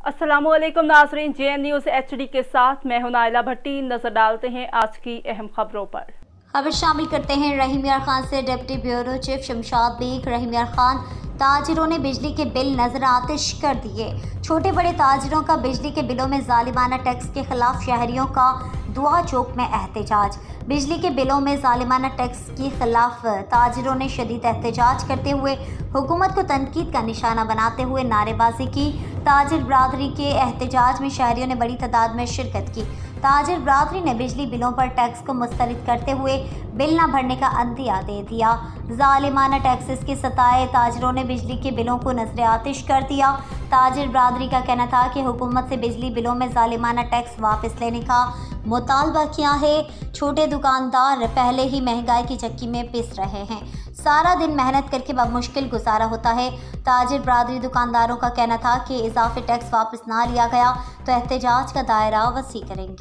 अस्सलामुअलैकुम नाज़रीन, JN news HD के साथ मैं हूं नाइला भट्टी। नजर डालते हैं आज की अहम खबरों पर। खबर शामिल करते हैं रहीम यार खान से। Deputy bureau chief Shamshad Baig Rahim Yar Khan, ताजिरों ने बिजली के बिल नजर आतिश कर दिए। छोटे बड़े ताजिरों का बिजली के बिलों में जालिमाना टैक्स के खिलाफ शहरियों का दुआ चौक में एहतजाज। बिजली के बिलों में जालिमाना टैक्स के खिलाफ ताजिरों ने शदीद एहतजाज करते हुए हुकूमत को तनकीद का निशाना बनाते हुए नारेबाजी की। ताजिर बरादरी के एहतजाज में शहरियों ने बड़ी तादाद में शिरकत की। ताजिर बरादरी ने बिजली बिलों पर टैक्स को मुस्तरद करते हुए बिल न भरने का अंदिया दे दिया। जालिमाना टैक्सेस के सताए ताजिरों ने बिजली के बिलों को नजर आतिश कर दिया। ताजिर बरादरी का कहना था कि हुकूमत से बिजली बिलों में जालिमाना टैक्स वापस लेने का मुतालबा किया है। छोटे दुकानदार पहले ही महंगाई की चक्की में पिस रहे हैं, सारा दिन मेहनत करके अब मुश्किल गुजारा होता है। ताजिर बरादरी दुकानदारों का कहना था कि इजाफी टैक्स वापस ना लिया गया तो एहतजाज का दायरा वसी करेंगे।